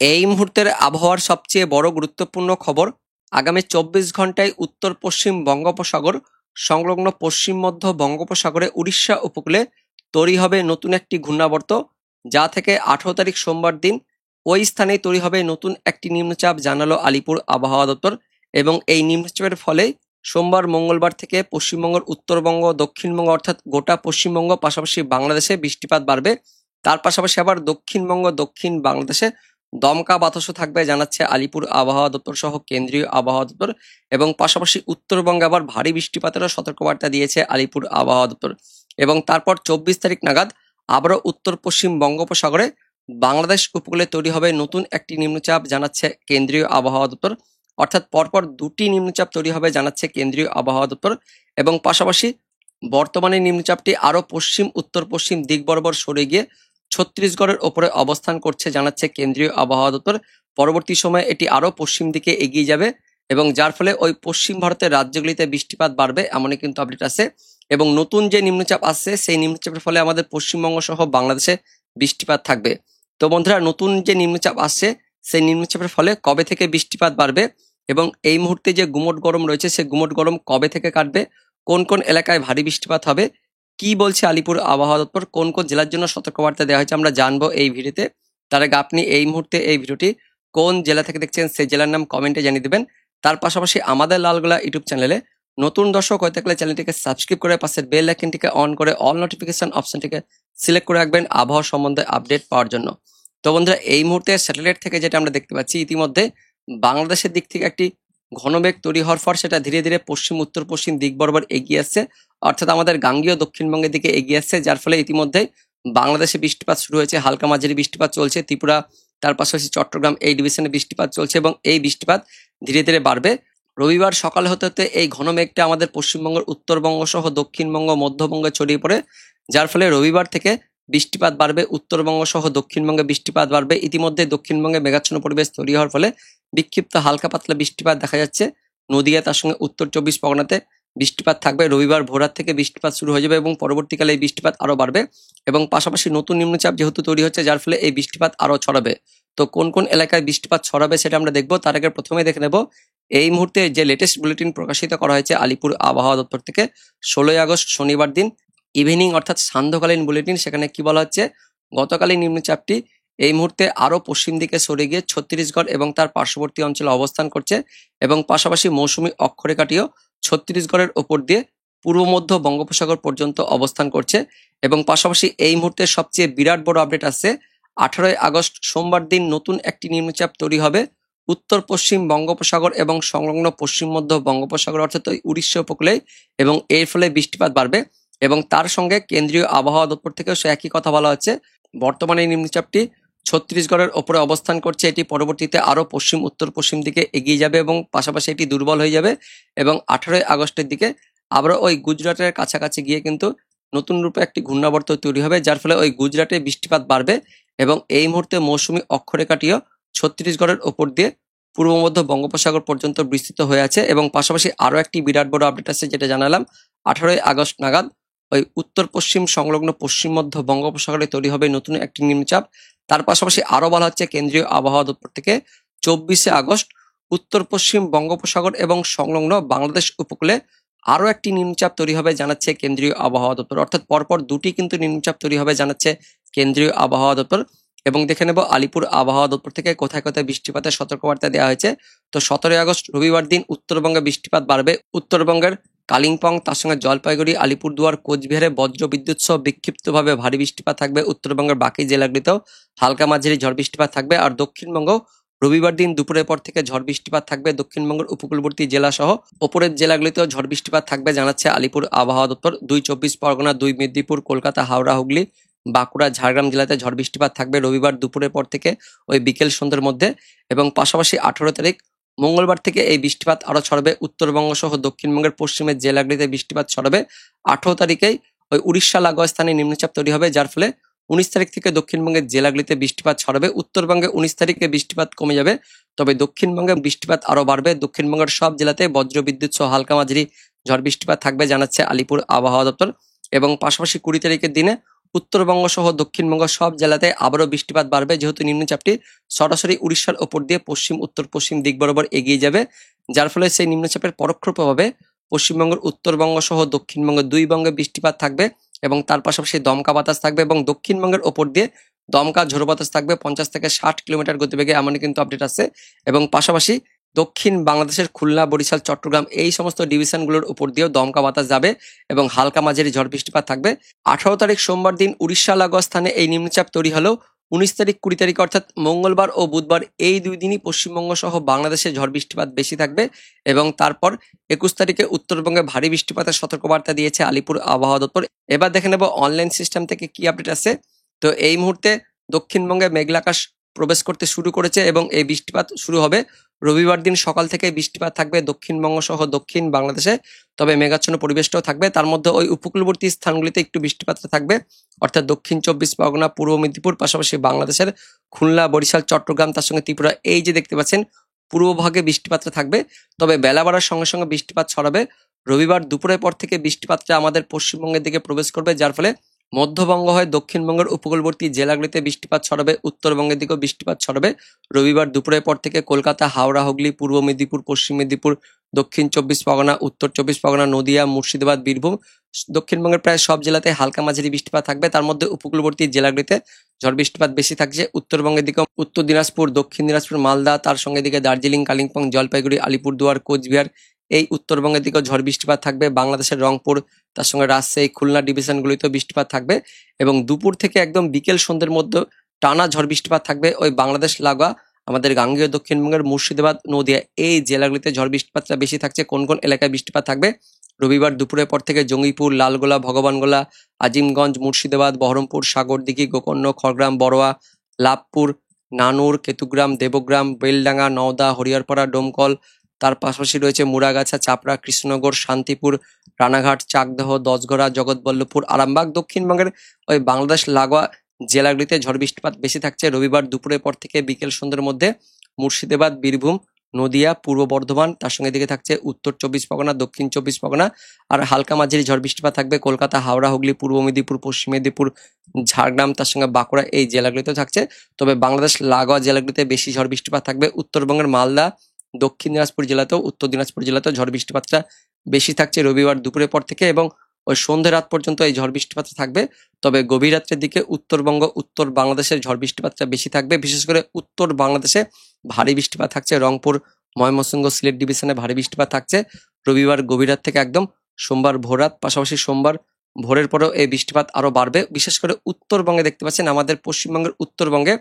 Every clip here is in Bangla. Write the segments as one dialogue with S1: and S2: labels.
S1: এই মুহূর্তের আবহাওয়ার সবচেয়ে বড় গুরুত্বপূর্ণ খবর, আগামী 24 ঘন্টায় উত্তর পশ্চিম বঙ্গোপসাগর সংলগ্ন পশ্চিম মধ্য বঙ্গোপসাগরে উড়িষ্যা উপকূলে তৈরি হবে নতুন একটি ঘূর্ণাবর্ত, যা থেকে 18 তারিখ সোমবার দিন ওই স্থানে তৈরি হবে নতুন একটি নিম্নচাপ, জানালো আলিপুর আবহাওয়া দপ্তর। এবং এই নিম্নচাপের ফলে সোমবার মঙ্গলবার থেকে পশ্চিমবঙ্গের উত্তরবঙ্গ, দক্ষিণবঙ্গ অর্থাৎ গোটা পশ্চিমবঙ্গ পাশাপাশি বাংলাদেশে বৃষ্টিপাত বাড়বে। তার পাশাপাশি আবার দক্ষিণবঙ্গ, দক্ষিণ বাংলাদেশে দমকা বাতাসও থাকবে, জানাচ্ছে আলিপুর আবহাওয়া দপ্তর সহ কেন্দ্রীয় আবহাওয়া দপ্তর। এবং পাশাপাশি উত্তরবঙ্গে আবার ভারী বৃষ্টিপাতেরও সতর্কবার্তা দিয়েছে আলিপুর আবহাওয়া দপ্তর। এবং তারপর 24 তারিখ নাগাদ আবারও উত্তর পশ্চিম বঙ্গোপসাগরে বাংলাদেশ উপকূলে তৈরি হবে নতুন একটি নিম্নচাপ, জানাচ্ছে কেন্দ্রীয় আবহাওয়া দপ্তর। অর্থাৎ পরপর দুটি নিম্নচাপ তৈরি হবে, জানাচ্ছে কেন্দ্রীয় আবহাওয়া দপ্তর। এবং পাশাপাশি বর্তমানে নিম্নচাপটি আরো পশ্চিম উত্তর পশ্চিম দিক বরাবর সরে গিয়ে ছত্তিশগড়ের ওপরে অবস্থান করছে, জানাচ্ছে কেন্দ্রীয় আবহাওয়া দপ্তর। পরবর্তী সময়ে এটি আরো পশ্চিম দিকে এগিয়ে যাবে এবং যার ফলে ওই পশ্চিম ভারতের রাজ্যগুলিতে বৃষ্টিপাত বাড়বে, এমনই কিন্তু আপডেট আছে। এবং নতুন যে নিম্নচাপ আসছে সেই নিম্নচাপের ফলে আমাদের পশ্চিমবঙ্গ সহ বাংলাদেশে বৃষ্টিপাত থাকবে। তো বন্ধুরা, নতুন যে নিম্নচাপ আসছে সেই নিম্নচাপের ফলে কবে থেকে বৃষ্টিপাত বাড়বে এবং এই মুহূর্তে যে গুমট গরম রয়েছে সেই গুমট গরম কবে থেকে কাটবে, কোন কোন এলাকায় ভারী বৃষ্টিপাত হবে, কি বলছে আলিপুর আবহাওয়া দপ্তর, কোন কোন জেলার জন্য সতর্কবার্তা দেওয়া হয়েছে, আমরা জানবো এই ভিডিওতে। তার আগে আপনি এই মুহূর্তে এই ভিডিওটি কোন জেলা থেকে দেখছেন সেই জেলার নাম কমেন্টে জানিয়ে দেবেন। তার পাশাপাশি আমাদের লালগোলা ইউটিউব চ্যানেলে নতুন দর্শক হয়ে থাকলে চ্যানেলটিকে সাবস্ক্রাইব করে পাশের বেল আইকনটিকে অন করে অল নোটিফিকেশন অপশনটিকে সিলেক্ট করে রাখবেন আবহাওয়া সম্বন্ধে আপডেট পাওয়ার জন্য। তো বন্ধুরা, এই মুহূর্তে স্যাটেলাইট থেকে যেটা আমরা দেখতে পাচ্ছি, ইতিমধ্যে বাংলাদেশের দিক থেকে একটি ঘনমেঘ তৈরি হওয়ার পর সেটা ধীরে ধীরে পশ্চিম উত্তর পশ্চিম দিক বরাবর এগিয়ে আসছে, অর্থাৎ আমাদের গাঙ্গীয় দক্ষিণবঙ্গের দিকে এগিয়ে আসছে, যার ফলে ইতিমধ্যে বাংলাদেশে বৃষ্টিপাত শুরু হয়েছে, হালকা মাঝারি বৃষ্টিপাত চলছে ত্রিপুরা, তার পাশাপাশি চট্টগ্রাম এই ডিভিশনে বৃষ্টিপাত চলছে এবং এই বৃষ্টিপাত ধীরে ধীরে বাড়বে। রবিবার সকাল হতে হতে এই ঘনমেঘটা আমাদের পশ্চিমবঙ্গের উত্তরবঙ্গ সহ দক্ষিণবঙ্গ মধ্যবঙ্গে ছড়িয়ে পড়ে, যার ফলে রবিবার থেকে বৃষ্টিপাত বাড়বে, উত্তরবঙ্গ সহ দক্ষিণবঙ্গে বৃষ্টিপাত বাড়বে। ইতিমধ্যে দক্ষিণবঙ্গে মেঘাচ্ছন্ন পরিবেশ তৈরি হওয়ার ফলে বিক্ষিপ্ত হালকা পাতলা বৃষ্টিপাত দেখা যাচ্ছে নদিয়া, তার সঙ্গে উত্তর 24 পরগনাতে বৃষ্টিপাত থাকবে। রবিবার ভোরার থেকে বৃষ্টিপাত শুরু হয়ে যাবে এবং পরবর্তীকালে এই বৃষ্টিপাত আরো বাড়বে এবং পাশাপাশি নতুন নিম্নচাপ যেহেতু তৈরি হচ্ছে, যার ফলে এই বৃষ্টিপাত আরো ছড়াবে। তো কোন কোন এলাকায় বৃষ্টিপাত ছড়াবে সেটা আমরা দেখবো। তার আগে প্রথমে দেখে নেব এই মুহূর্তে যে লেটেস্ট বুলেটিন প্রকাশিত করা হয়েছে আলিপুর আবহাওয়া দপ্তর থেকে 16 আগস্ট শনিবার দিন ইভিনিং অর্থাৎ সান্ধ্যকালীন বুলেটিন। সেখানে কি বলা হচ্ছে, গতকালই নিম্নচাপটি এই মুহূর্তে আরো পশ্চিম দিকে সরে গিয়ে ছত্তিশগড় এবং তার পার্শ্ববর্তী অঞ্চলে অবস্থান করছে এবং পাশাপাশি মৌসুমী অক্ষরেখাটিও ছত্তিশগড়ের ওপর দিয়ে পূর্ব মধ্য বঙ্গোপসাগর পর্যন্ত অবস্থান করছে। এবং পাশাপাশি এই মুহূর্তে সবচেয়ে বিরাট বড় আপডেট আসছে, 18 আগস্ট সোমবার দিন নতুন একটি নিম্নচাপ তৈরি হবে উত্তর পশ্চিম বঙ্গোপসাগর এবং সংলগ্ন পশ্চিম মধ্য বঙ্গোপসাগর অর্থাৎ ওই উড়িষ্যা উপকূলে, এবং এর ফলে বৃষ্টিপাত বাড়বে। এবং তার সঙ্গে কেন্দ্রীয় আবহাওয়া দপ্তর থেকেও সে একই কথা বলা হচ্ছে, বর্তমানে এই নিম্নচাপটি ছত্তিশগড়ের ওপরে অবস্থান করছে, এটি পরবর্তীতে আরো পশ্চিম উত্তর পশ্চিম দিকে এগিয়ে যাবে এবং পাশাপাশি এটি দুর্বল হয়ে যাবে এবং 18 আগস্টের দিকে আবারও ওই গুজরাটের কাছাকাছি গিয়ে কিন্তু নতুন রূপে একটি ঘূর্ণাবর্ত তৈরি হবে, যার ফলে ওই গুজরাটে বৃষ্টিপাত বাড়বে। এবং এই মুহূর্তে মৌসুমী অক্ষরেখাটিও ছত্তিশগড়ের ওপর দিয়ে পূর্ব মধ্য বঙ্গোপসাগর পর্যন্ত বিস্তৃত হয়ে আছে। এবং পাশাপাশি আরো একটি বিরাট বড় আপডেট আছে যেটা জানালাম, 18 আগস্ট নাগাদ ওই উত্তর পশ্চিম সংলগ্ন পশ্চিম মধ্য বঙ্গোপসাগরে তৈরি হবে নতুন একটি নিম্নচাপ। তার পাশাপাশি আরো বলা হচ্ছে কেন্দ্রীয় আবহাওয়া দপ্তর থেকে 24 আগস্ট উত্তর পশ্চিম বঙ্গোপসাগর এবং সংলগ্ন বাংলাদেশ উপকূলে আরো একটি নিম্নচাপ তৈরি হবে, জানাচ্ছে কেন্দ্রীয় আবহাওয়া দপ্তর। অর্থাৎ পরপর দুটি কিন্তু নিম্নচাপ তৈরি হবে, জানাচ্ছে কেন্দ্রীয় আবহাওয়া দপ্তর। এবং দেখে নেব আলিপুর আবহাওয়া দপ্তর থেকে কোথায় কোথায় বৃষ্টিপাতের সতর্কবার্তা দেওয়া হয়েছে। তো 17 আগস্ট রবিবার দিন উত্তরবঙ্গে বৃষ্টিপাত বাড়বে, উত্তরবঙ্গের কালিম্পং, তার সঙ্গে জলপাইগুড়ি, আলিপুরদুয়ার, কোচবিহারে বজ্র বিদ্যুৎ সহ বিক্ষিপ্তভাবে ভারী বৃষ্টিপাত থাকবে। উত্তরবঙ্গের বাকি জেলাগুলিতেও হালকা মাঝারি ঝড় বৃষ্টিপাত থাকবে। আর দক্ষিণবঙ্গ রবিবার দিন দুপুরের পর থেকে ঝড় বৃষ্টিপাত থাকবে, দক্ষিণবঙ্গের উপকূলবর্তী জেলা সহ ওপরের জেলাগুলিতেও ঝড় বৃষ্টিপাত থাকবে, জানাচ্ছে আলিপুর আবহাওয়া দপ্তর। 2 24 পরগনা, 2 মেদিনীপুর, কলকাতা, হাওড়া, হুগলি, বাঁকুড়া, ঝাড়গ্রাম জেলাতে ঝড় বৃষ্টিপাত থাকবে রবিবার দুপুরের পর থেকে ওই বিকেল সন্ধ্যের মধ্যে। এবং পাশাপাশি 18 তারিখ মঙ্গলবার থেকে এই বৃষ্টিপাত আরো ছড়াবে, উত্তরবঙ্গ সহ দক্ষিণবঙ্গের পশ্চিমের জেলাগুলিতে বৃষ্টিপাত ছড়াবে। 18 তারিখেই ওই উড়িষ্যা লাগোয়া স্থানে নিম্নচাপ তৈরি হবে, যার ফলে 19 তারিখ থেকে দক্ষিণবঙ্গের জেলাগুলিতে বৃষ্টিপাত ছড়াবে। উত্তরবঙ্গে 19 তারিখে বৃষ্টিপাত কমে যাবে, তবে দক্ষিণবঙ্গে বৃষ্টিপাত আরো বাড়বে। দক্ষিণবঙ্গের সব জেলাতে বজ্র বিদ্যুৎ সহ হালকা মাঝারি ঝড় বৃষ্টিপাত থাকবে, জানাচ্ছে আলিপুর আবহাওয়া দপ্তর। এবং পাশাপাশি 20 তারিখের দিনে উত্তরবঙ্গ সহ দক্ষিণবঙ্গ সব জেলাতে আবারও বৃষ্টিপাত বাড়বে, যেহেতু নিম্নচাপটি সরাসরি উড়িষ্যার ওপর দিয়ে পশ্চিম উত্তর পশ্চিম দিক বরাবর এগিয়ে যাবে, যার ফলে সেই নিম্নচাপের পরোক্ষ প্রভাবে পশ্চিমবঙ্গের উত্তরবঙ্গ সহ দক্ষিণবঙ্গ দুই বঙ্গে বৃষ্টিপাত থাকবে এবং তার পাশাপাশি দমকা বাতাস থাকবে এবং দক্ষিণবঙ্গের ওপর দিয়ে দমকা ঝোড়ো বাতাস থাকবে 50 থেকে 60 কিলোমিটার গতিবেগে, এমনই কিন্তু আপডেট আছে। এবং পাশাপাশি দক্ষিণ বাংলাদেশের খুলনা, বরিশাল, চট্টগ্রাম এই সমস্ত ডিভিশনগুলোর উপর দিয়েও দমকা বাতাস যাবে এবং হালকা মাঝারি ঝড় বৃষ্টিপাত থাকবে। 18 তারিখ সোমবার দিন উড়িষ্যা লাগোয়া স্থানে এই নিম্নচাপ তৈরি হলেও 19 তারিখ 20 তারিখ অর্থাৎ মঙ্গলবার ও বুধবার এই দুই দিনই পশ্চিমবঙ্গ সহ বাংলাদেশে ঝড় বৃষ্টিপাত বেশি থাকবে এবং তারপর 21 তারিখে উত্তরবঙ্গে ভারী বৃষ্টিপাতের সতর্কবার্তা দিয়েছে আলিপুর আবহাওয়া দপ্তর। এবার দেখে নেব অনলাইন সিস্টেম থেকে কি আপডেট আছে। তো এই মুহূর্তে দক্ষিণবঙ্গে মেঘলা আকাশ প্রবেশ করতে শুরু করেছে এবং এই বৃষ্টিপাত শুরু হবে রবিবার দিন সকাল থেকে। বৃষ্টিপাত থাকবে দক্ষিণবঙ্গ সহ দক্ষিণ বাংলাদেশে, তবে মেঘাচ্ছন্ন পরিবেশটাও থাকবে। তার মধ্যে ওই উপকূলবর্তী স্থানগুলিতে একটু বৃষ্টিপাত থাকবে, অর্থাৎ দক্ষিণ 24 পরগনা, পূর্ব মেদিনীপুর, পাশাপাশি বাংলাদেশের খুলনা, বরিশাল, চট্টগ্রাম, তার সঙ্গে ত্রিপুরা এই যে দেখতে পাচ্ছেন পূর্বভাগে বৃষ্টিপাতটা থাকবে। তবে বেলা বাড়ার সঙ্গে সঙ্গে বৃষ্টিপাত ছড়াবে। রবিবার দুপুরের পর থেকে বৃষ্টিপাতটা আমাদের পশ্চিমবঙ্গের দিকে প্রবেশ করবে, যার ফলে মধ্যবঙ্গ হয় দক্ষিণবঙ্গের উপকূলবর্তী জেলাগুলিতে বৃষ্টিপাত ছড়াবে, উত্তরবঙ্গের দিকেও বৃষ্টিপাত ছড়াবে। রবিবার দুপুরের পর থেকে কলকাতা, হাওড়া, হুগলি, পূর্ব মেদিনীপুর, পশ্চিম মেদিনীপুর, দক্ষিণ 24 পরগনা, উত্তর 24 পরগনা, নদিয়া, মুর্শিদাবাদ, বীরভূম দক্ষিণবঙ্গের প্রায় সব জেলাতে হালকা মাঝারি বৃষ্টিপাত থাকবে। তার মধ্যে উপকূলবর্তী জেলাগুলিতে ঝড় বৃষ্টিপাত বেশি থাকছে। উত্তরবঙ্গের দিকে উত্তর দিনাজপুর, দক্ষিণ দিনাজপুর, মালদা, তার সঙ্গে দিকে দার্জিলিং, কালিম্পং, জলপাইগুড়ি, আলিপুরদুয়ার, কোচবিহার এই উত্তরবঙ্গের দিকেও ঝড় বৃষ্টিপাত থাকবে। বাংলাদেশের রংপুর, তার সঙ্গে রাজশাহী, খুলনা ডিভিশনগুলিতেও বৃষ্টিপাত থাকবে এবং দুপুর থেকে একদম বিকেল সন্ধ্যের মধ্যে টানা ঝড় বৃষ্টিপাত থাকবে ওই বাংলাদেশ লাগোয়া আমাদের গাঙ্গেয় দক্ষিণবঙ্গের মুর্শিদাবাদ, নদিয়া এই জেলাগুলিতে ঝড় বৃষ্টিপাতটা বেশি থাকছে। কোন কোন এলাকায় বৃষ্টিপাত থাকবে রবিবার দুপুরের পর থেকে জঙ্গিপুর, লালগোলা, ভগবানগোলা, আজিমগঞ্জ, মুর্শিদাবাদ, বহরমপুর, সাগরদিঘি, গোকর্ণ, খড়গ্রাম, বড়োয়া, লাভপুর, নানুর, কেতুগ্রাম, দেবগ্রাম, বেলডাঙ্গা, নওদা, হরিহরপাড়া, ডোমকল, তার পাশাপাশি রয়েছে মুড়াগাছা, চাপড়া, কৃষ্ণনগর, শান্তিপুর, রানাঘাট, চাকদহ, দশঘরা, জগৎবল্লভপুর, আরামবাগ দক্ষিণবঙ্গের ওই বাংলাদেশ লাগোয়া জেলাগুলিতে ঝড় বৃষ্টিপাত বেশি থাকছে রবিবার দুপুরের পর থেকে বিকেল সন্ধ্যের মধ্যে। মুর্শিদাবাদ, বীরভূম, নদিয়া, পূর্ব বর্ধমান, তার সঙ্গে দিকে থাকছে উত্তর 24 পরগনা, দক্ষিণ 24 পরগনা, আর হালকা মাঝারি ঝড় বৃষ্টিপাত থাকবে কলকাতা, হাওড়া, হুগলি, পূর্ব মেদিনীপুর, পশ্চিম মেদিনীপুর, ঝাড়গ্রাম, তার সঙ্গে বাঁকুড়া এই জেলাগুলিতেও থাকছে। তবে বাংলাদেশ লাগোয়া জেলাগুলিতে বেশি ঝড় বৃষ্টিপাত থাকবে। উত্তরবঙ্গের মালদা, দক্ষিণ দিনাজপুর জেলাতেও, উত্তর দিনাজপুর জেলাতেও ঝড় বৃষ্টিপাতটা বেশি থাকছে রবিবার দুপুরের পর থেকে এবং ওই সন্ধ্যে রাত পর্যন্ত এই ঝড় বৃষ্টিপাত থাকবে। তবে গভীর রাত্রের দিকে উত্তরবঙ্গ, উত্তর বাংলাদেশের ঝড় বৃষ্টিপাতটা বেশি থাকবে। বিশেষ করে উত্তর বাংলাদেশে ভারী বৃষ্টিপাত থাকছে। রংপুর, ময়মনসিংহ, সিলেট ডিভিশনে ভারী বৃষ্টিপাত থাকছে রবিবার গভীর রাত থেকে একদম সোমবার ভোররাত, পাশাপাশি সোমবার ভোরের পরেও এই বৃষ্টিপাত আরো বাড়বে। বিশেষ করে উত্তরবঙ্গে দেখতে পাচ্ছেন আমাদের পশ্চিমবঙ্গের উত্তরবঙ্গে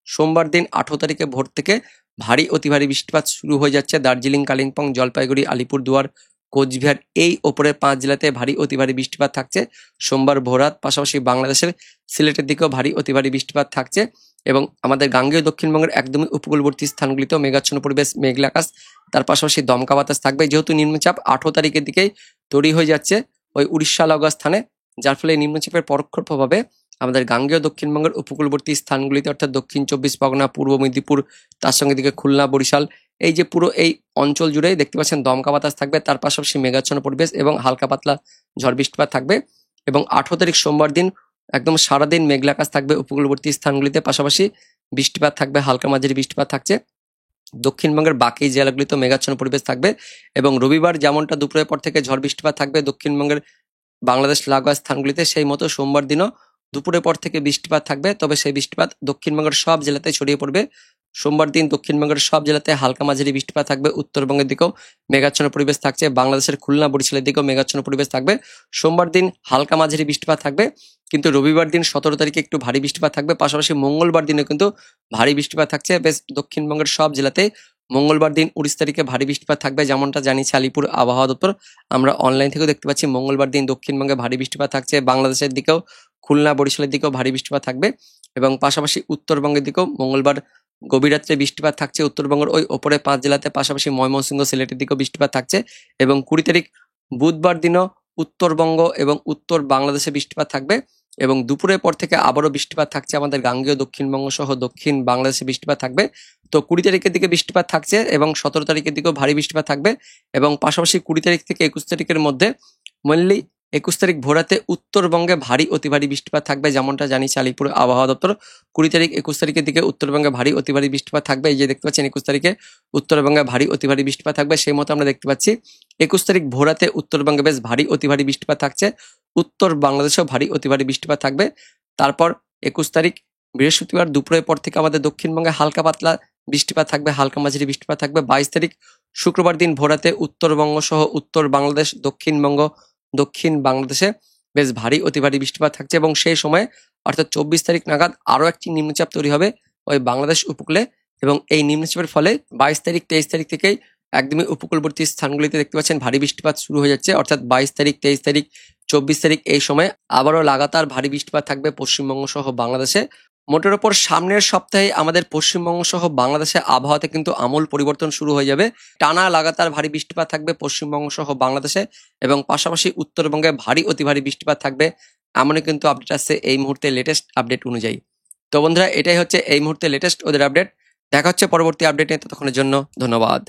S1: সোমবার দিন 18 তারিখে ভোর থেকে ভারী অতি ভারী বৃষ্টিপাত শুরু হয়ে যাচ্ছে। দার্জিলিং, কালিম্পং, জলপাইগুড়ি, আলিপুরদুয়ার, কোচবিহার এই ওপরের 5 জেলাতে ভারী অতি ভারী বৃষ্টিপাত থাকছে সোমবার ভোররাত। পাশাপাশি বাংলাদেশের সিলেটের দিকেও ভারী অতি ভারী বৃষ্টিপাত থাকছে এবং আমাদের গাঙ্গেয় দক্ষিণবঙ্গের একদমই উপকূলবর্তী স্থানগুলিতেও মেঘাচ্ছন্ন পরিবেশ, মেঘলা আকাশ, তার পাশাপাশি দমকা বাতাস থাকবে। যেহেতু নিম্নচাপ 18 তারিখের দিকেই তৈরি হয়ে যাচ্ছে ওই উড়িষ্যা লাগোয়া স্থানে, যার ফলে নিম্নচাপের পরোক্ষ প্রভাবে আমাদের গাঙ্গেয় দক্ষিণবঙ্গের উপকূলবর্তী স্থানগুলিতে অর্থাৎ দক্ষিণ 24 পরগনা, পূর্ব মেদিনীপুর, তার সঙ্গে দিকে খুলনা, বরিশাল এই যে পুরো এই অঞ্চল জুড়েই দেখতে পাচ্ছেন দমকা বাতাস থাকবে। তার পাশাপাশি মেঘাচ্ছন্ন পরিবেশ এবং হালকা পাতলা ঝড় বৃষ্টিপাত থাকবে এবং 18 তারিখ সোমবার দিন একদম সারাদিন মেঘলা আকাশ থাকবে উপকূলবর্তী স্থানগুলিতে, পাশাপাশি বৃষ্টিপাত থাকবে, হালকা মাঝারি বৃষ্টিপাত থাকছে। দক্ষিণবঙ্গের বাকি জেলাগুলিতেও মেঘাচ্ছন্ন পরিবেশ থাকবে এবং রবিবার যেমনটা দুপুরের পর থেকে ঝড় বৃষ্টিপাত থাকবে দক্ষিণবঙ্গের বাংলাদেশ লাগোয়া স্থানগুলিতে, সেই মতো সোমবার দিনও দুপুরের পর থেকে বৃষ্টিপাত থাকবে। তবে সেই বৃষ্টিপাত দক্ষিণবঙ্গের সব জেলাতে ছড়িয়ে পড়বে। সোমবার দিন দক্ষিণবঙ্গের সব জেলাতে হালকা মাঝারি বৃষ্টিপাত থাকবে। উত্তরবঙ্গের দিকেও মেঘাচ্ছন্ন পরিবেশ থাকছে। বাংলাদেশের খুলনা, বরিশালের দিকেও মেঘাচ্ছন্ন পরিবেশ থাকবে। সোমবার দিন হালকা মাঝারি বৃষ্টিপাত থাকবে, কিন্তু রবিবার দিন 17 তারিখে একটু ভারী বৃষ্টিপাত থাকবে। পাশাপাশি মঙ্গলবার দিনে কিন্তু ভারী বৃষ্টিপাত থাকছে বেশ দক্ষিণবঙ্গের সব জেলাতে। মঙ্গলবার দিন 19 তারিখে ভারী বৃষ্টিপাত থাকবে, যেমনটা জানিয়েছে আলিপুর আবহাওয়া দপ্তর। আমরা অনলাইন থেকেও দেখতে পাচ্ছি মঙ্গলবার দিন দক্ষিণবঙ্গে ভারী বৃষ্টিপাত থাকছে। বাংলাদেশের দিকেও খুলনা, বরিশালের দিকেও ভারী বৃষ্টিপাত থাকবে এবং পাশাপাশি উত্তরবঙ্গের দিকেও মঙ্গলবার গভীর রাত্রে বৃষ্টিপাত থাকছে উত্তরবঙ্গের ওই ওপরে 5 জেলাতে, পাশাপাশি ময়মনসিংহ, সিলেটের দিকেও বৃষ্টিপাত থাকছে এবং 20 তারিখ বুধবার দিনও উত্তরবঙ্গ এবং উত্তর বাংলাদেশে বৃষ্টিপাত থাকবে এবং দুপুরের পর থেকে আবারও বৃষ্টিপাত থাকছে আমাদের গাঙ্গেয় দক্ষিণবঙ্গ সহ দক্ষিণ বাংলাদেশে বৃষ্টিপাত থাকবে। তো 20 তারিখের দিকে বৃষ্টিপাত থাকছে এবং 17 তারিখের দিকেও ভারী বৃষ্টিপাত থাকবে এবং পাশাপাশি 20 তারিখ থেকে 21 তারিখের মধ্যে মেনলি 21 তারিখ ভোরাতে উত্তরবঙ্গে ভারী অতি ভারী বৃষ্টিপাত থাকবে, যেমনটা জানিয়েছে আলিপুর আবহাওয়া দপ্তর। 20 তারিখ 21 তারিখের দিকে উত্তরবঙ্গে ভারী অতি ভারী বৃষ্টিপাত থাকবে। এই যে দেখতে পাচ্ছেন 21 তারিখে উত্তরবঙ্গে ভারী অতি ভারী বৃষ্টিপাত থাকবে, সেই মতো আমরা দেখতে পাচ্ছি 21 তারিখ ভোরাতে উত্তরবঙ্গে বেশ ভারী অতি ভারী বৃষ্টিপাত থাকছে, উত্তর বাংলাদেশেও ভারী অতি ভারী বৃষ্টিপাত থাকবে। তারপর 21 তারিখ বৃহস্পতিবার দুপুরের পর থেকে আমাদের দক্ষিণবঙ্গে হালকা পাতলা বৃষ্টিপাত থাকবে, হালকা মাঝারি বৃষ্টিপাত থাকবে। 22 তারিখ শুক্রবার দিন ভোরাতে উত্তরবঙ্গ সহ উত্তর বাংলাদেশ, দক্ষিণবঙ্গ, দক্ষিণ বাংলাদেশে বেশ ভারী অতি ভারী বৃষ্টিপাত থাকছে এবং সেই সময় অর্থাৎ 24 তারিখ নাগাদ আরও একটি নিম্নচাপ তৈরি হবে ওই বাংলাদেশ উপকূলে, এবং এই নিম্নচাপের ফলে 22 তারিখ 23 তারিখ থেকেই একদমই উপকূলবর্তী স্থানগুলিতে দেখতে পাচ্ছেন ভারী বৃষ্টিপাত শুরু হয়ে যাচ্ছে। অর্থাৎ 22 তারিখ 23 তারিখ 24 তারিখ এই সময় আবারও লাগাতার ভারী বৃষ্টিপাত থাকবে পশ্চিমবঙ্গ সহ বাংলাদেশে। মোটের ওপর সামনের সপ্তাহে আমাদের পশ্চিমবঙ্গ সহ বাংলাদেশে আবহাওয়াতে কিন্তু আমূল পরিবর্তন শুরু হয়ে যাবে। টানা লাগাতার ভারী বৃষ্টিপাত থাকবে পশ্চিমবঙ্গ সহ বাংলাদেশে এবং পাশাপাশি উত্তরবঙ্গে ভারী অতি ভারী বৃষ্টিপাত থাকবে, এমনই কিন্তু আপডেট আসছে এই মুহূর্তে লেটেস্ট আপডেট অনুযায়ী। তো বন্ধুরা, এটাই হচ্ছে এই মুহূর্তে লেটেস্ট ওদের আপডেট। দেখা হচ্ছে পরবর্তী আপডেটে, ততক্ষণের জন্য ধন্যবাদ।